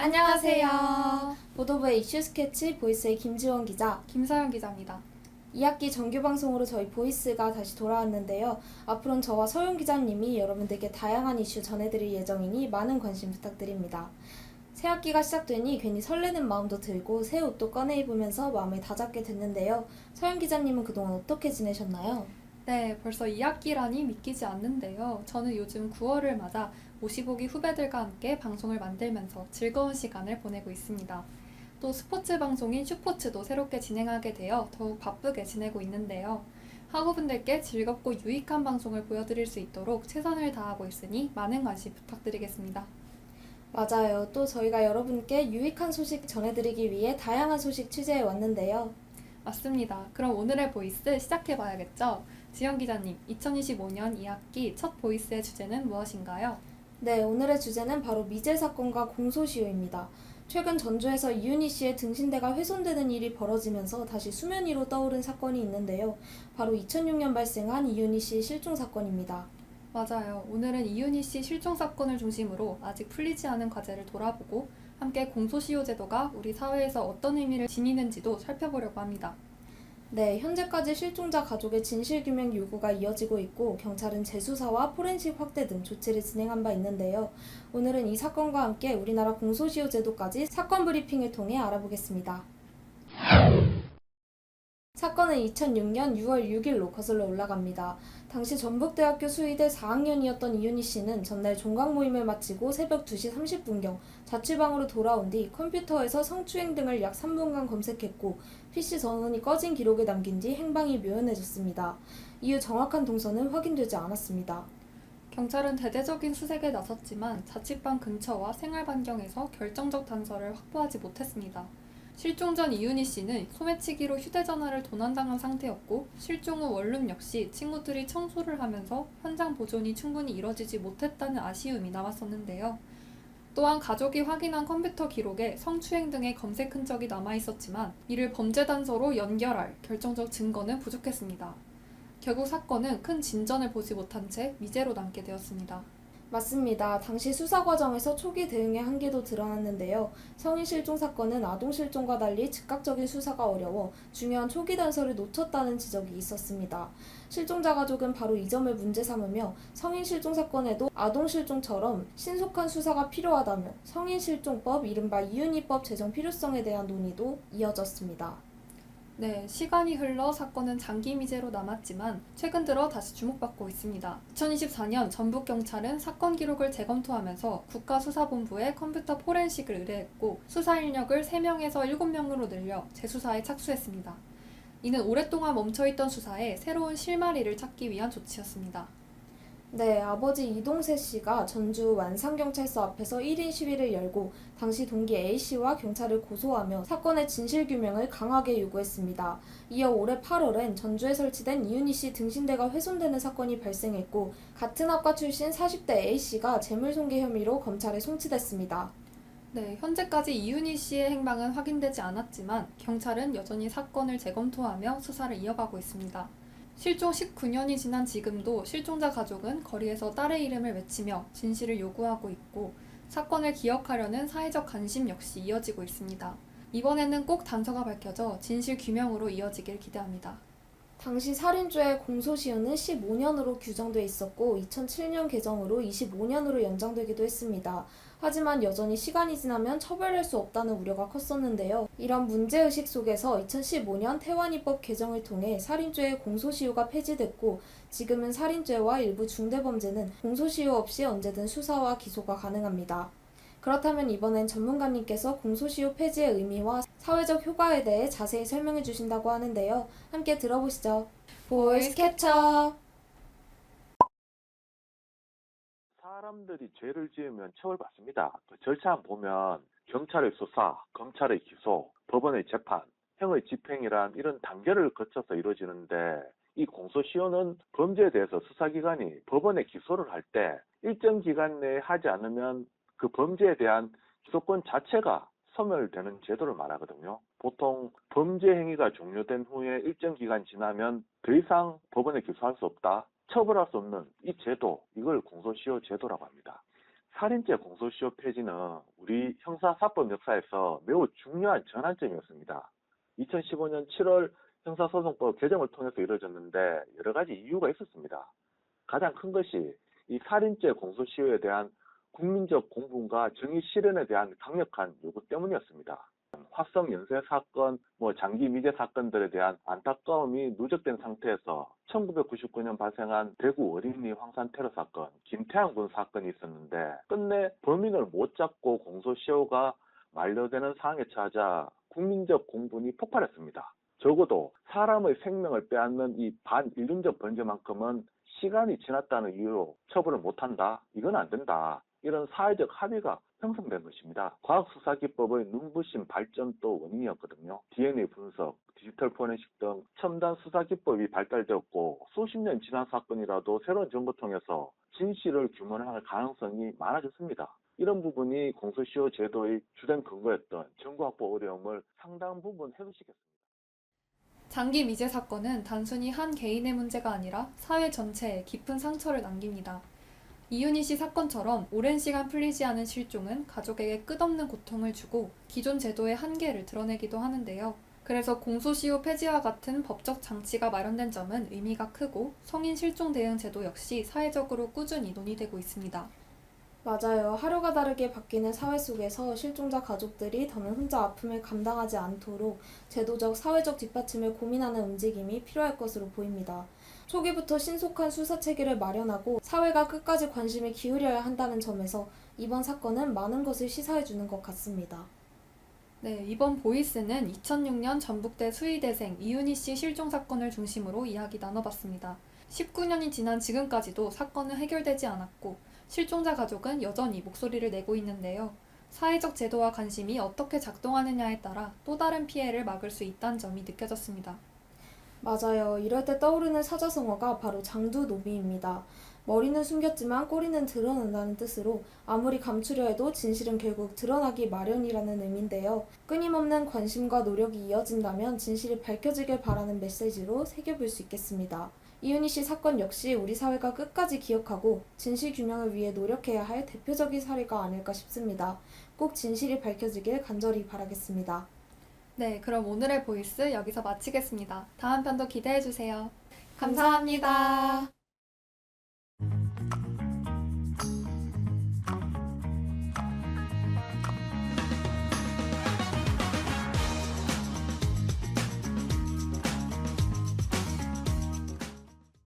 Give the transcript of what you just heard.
안녕하세요. 보도부의 이슈 스케치 보이스의 김지원 기자, 김서영 기자입니다. 2학기 정규 방송으로 저희 보이스가 다시 돌아왔는데요. 앞으로는 저와 서영 기자님이 여러분들께 다양한 이슈 전해드릴 예정이니 많은 관심 부탁드립니다. 새 학기가 시작되니 괜히 설레는 마음도 들고 새 옷도 꺼내 입으면서 마음을 다잡게 됐는데요. 서영 기자님은 그동안 어떻게 지내셨나요? 네, 벌써 2학기라니 믿기지 않는데요. 저는 요즘 9월을 맞아 55기 후배들과 함께 방송을 만들면서 즐거운 시간을 보내고 있습니다. 또 스포츠 방송인 슈포츠도 새롭게 진행하게 되어 더욱 바쁘게 지내고 있는데요. 학우분들께 즐겁고 유익한 방송을 보여드릴 수 있도록 최선을 다하고 있으니 많은 관심 부탁드리겠습니다. 맞아요. 또 저희가 여러분께 유익한 소식 전해드리기 위해 다양한 소식 취재해 왔는데요. 맞습니다. 그럼 오늘의 보이스 시작해봐야겠죠? 지영 기자님, 2025년 2학기 첫 보이스의 주제는 무엇인가요? 네, 오늘의 주제는 바로 미제 사건과 공소시효입니다. 최근 전주에서 이윤희 씨의 등신대가 훼손되는 일이 벌어지면서 다시 수면 위로 떠오른 사건이 있는데요. 바로 2006년 발생한 이윤희 씨 실종 사건입니다. 맞아요. 오늘은 이윤희 씨 실종 사건을 중심으로 아직 풀리지 않은 과제를 돌아보고 함께 공소시효 제도가 우리 사회에서 어떤 의미를 지니는지도 살펴보려고 합니다. 네, 현재까지 실종자 가족의 진실규명 요구가 이어지고 있고 경찰은 재수사와 포렌식 확대 등 조치를 진행한 바 있는데요. 오늘은 이 사건과 함께 우리나라 공소시효 제도까지 사건 브리핑을 통해 알아보겠습니다. 사건은 2006년 6월 6일로 거슬러 올라갑니다. 당시 전북대학교 수의대 4학년이었던 이윤희 씨는 전날 종강 모임을 마치고 새벽 2시 30분경 자취방으로 돌아온 뒤 컴퓨터에서 성추행 등을 약 3분간 검색했고 PC 전원이 꺼진 기록을 남긴 뒤 행방이 묘연해졌습니다. 이후 정확한 동선은 확인되지 않았습니다. 경찰은 대대적인 수색에 나섰지만 자취방 근처와 생활 반경에서 결정적 단서를 확보하지 못했습니다. 실종 전 이윤희 씨는 소매치기로 휴대전화를 도난당한 상태였고 실종 후 원룸 역시 친구들이 청소를 하면서 현장 보존이 충분히 이뤄지지 못했다는 아쉬움이 남았었는데요. 또한 가족이 확인한 컴퓨터 기록에 성추행 등의 검색 흔적이 남아있었지만 이를 범죄 단서로 연결할 결정적 증거는 부족했습니다. 결국 사건은 큰 진전을 보지 못한 채 미제로 남게 되었습니다. 맞습니다. 당시 수사 과정에서 초기 대응의 한계도 드러났는데요. 성인 실종 사건은 아동 실종과 달리 즉각적인 수사가 어려워 중요한 초기 단서를 놓쳤다는 지적이 있었습니다. 실종자 가족은 바로 이 점을 문제 삼으며 성인 실종 사건에도 아동 실종처럼 신속한 수사가 필요하다며 성인 실종법, 이른바 이윤희법 제정 필요성에 대한 논의도 이어졌습니다. 네, 시간이 흘러 사건은 장기 미제로 남았지만 최근 들어 다시 주목받고 있습니다. 2024년 전북경찰은 사건 기록을 재검토하면서 국가수사본부에 컴퓨터 포렌식을 의뢰했고 수사 인력을 3명에서 7명으로 늘려 재수사에 착수했습니다. 이는 오랫동안 멈춰있던 수사에 새로운 실마리를 찾기 위한 조치였습니다. 네, 아버지 이동세 씨가 전주 완산경찰서 앞에서 1인 시위를 열고 당시 동기 A씨와 경찰을 고소하며 사건의 진실규명을 강하게 요구했습니다. 이어 올해 8월엔 전주에 설치된 이윤희 씨 등신대가 훼손되는 사건이 발생했고 같은 학과 출신 40대 A씨가 재물손괴 혐의로 검찰에 송치됐습니다. 네, 현재까지 이윤희 씨의 행방은 확인되지 않았지만 경찰은 여전히 사건을 재검토하며 수사를 이어가고 있습니다. 실종 19년이 지난 지금도 실종자 가족은 거리에서 딸의 이름을 외치며 진실을 요구하고 있고 사건을 기억하려는 사회적 관심 역시 이어지고 있습니다. 이번에는 꼭 단서가 밝혀져 진실 규명으로 이어지길 기대합니다. 당시 살인죄의 공소시효는 15년으로 규정돼 있었고 2007년 개정으로 25년으로 연장되기도 했습니다. 하지만 여전히 시간이 지나면 처벌할 수 없다는 우려가 컸었는데요. 이런 문제의식 속에서 2015년 태완이법 개정을 통해 살인죄의 공소시효가 폐지됐고 지금은 살인죄와 일부 중대범죄는 공소시효 없이 언제든 수사와 기소가 가능합니다. 그렇다면 이번엔 전문가님께서 공소시효 폐지의 의미와 사회적 효과에 대해 자세히 설명해 주신다고 하는데요. 함께 들어보시죠. 보이스 캐쳐. 사람들이 죄를 지으면 처벌받습니다. 그 절차 보면 경찰의 수사, 검찰의 기소, 법원의 재판, 형의 집행이란 이런 단계를 거쳐서 이루어지는데 이 공소시효는 범죄에 대해서 수사기관이 법원에 기소를 할 때 일정 기간 내에 하지 않으면 그 범죄에 대한 기소권 자체가 소멸되는 제도를 말하거든요. 보통 범죄 행위가 종료된 후에 일정 기간 지나면 더 이상 법원에 기소할 수 없다. 처벌할 수 없는 이 제도, 이걸 공소시효 제도라고 합니다. 살인죄 공소시효 폐지는 우리 형사사법 역사에서 매우 중요한 전환점이었습니다. 2015년 7월 형사소송법 개정을 통해서 이루어졌는데 여러 가지 이유가 있었습니다. 가장 큰 것이 이 살인죄 공소시효에 대한 국민적 공분과 정의 실현에 대한 강력한 요구 때문이었습니다. 화성 연쇄 사건, 장기 미제 사건들에 대한 안타까움이 누적된 상태에서 1999년 발생한 대구 어린이 황산 테러 사건, 김태양 군 사건이 있었는데 끝내 범인을 못 잡고 공소시효가 만료되는 상황에 처하자 국민적 공분이 폭발했습니다. 적어도 사람의 생명을 빼앗는 이 반인륜적 범죄만큼은 시간이 지났다는 이유로 처벌을 못한다. 이건 안 된다. 이런 사회적 합의가 형성된 것입니다. 과학수사기법의 눈부신 발전도 원인이었거든요. DNA 분석, 디지털 포렌식 등 첨단 수사기법이 발달되었고 수십 년 지난 사건이라도 새로운 정보 통해서 진실을 규명할 가능성이 많아졌습니다. 이런 부분이 공소시효 제도의 주된 근거였던 증거 확보 어려움을 상당 부분 해소시켰습니다. 장기 미제 사건은 단순히 한 개인의 문제가 아니라 사회 전체에 깊은 상처를 남깁니다. 이윤희 씨 사건처럼 오랜 시간 풀리지 않은 실종은 가족에게 끝없는 고통을 주고 기존 제도의 한계를 드러내기도 하는데요. 그래서 공소시효 폐지와 같은 법적 장치가 마련된 점은 의미가 크고 성인 실종 대응 제도 역시 사회적으로 꾸준히 논의되고 있습니다. 맞아요. 하루가 다르게 바뀌는 사회 속에서 실종자 가족들이 더는 혼자 아픔을 감당하지 않도록 제도적, 사회적 뒷받침을 고민하는 움직임이 필요할 것으로 보입니다. 초기부터 신속한 수사 체계를 마련하고 사회가 끝까지 관심을 기울여야 한다는 점에서 이번 사건은 많은 것을 시사해주는 것 같습니다. 네, 이번 보이스는 2006년 전북대 수의대생 이윤희 씨 실종 사건을 중심으로 이야기 나눠봤습니다. 19년이 지난 지금까지도 사건은 해결되지 않았고 실종자 가족은 여전히 목소리를 내고 있는데요. 사회적 제도와 관심이 어떻게 작동하느냐에 따라 또 다른 피해를 막을 수 있다는 점이 느껴졌습니다. 맞아요. 이럴 때 떠오르는 사자성어가 바로 장두노비입니다. 머리는 숨겼지만 꼬리는 드러난다는 뜻으로 아무리 감추려 해도 진실은 결국 드러나기 마련이라는 의미인데요. 끊임없는 관심과 노력이 이어진다면 진실이 밝혀지길 바라는 메시지로 새겨볼 수 있겠습니다. 이윤희 씨 사건 역시 우리 사회가 끝까지 기억하고 진실 규명을 위해 노력해야 할 대표적인 사례가 아닐까 싶습니다. 꼭 진실이 밝혀지길 간절히 바라겠습니다. 네, 그럼 오늘의 보이스 여기서 마치겠습니다. 다음 편도 기대해주세요. 감사합니다.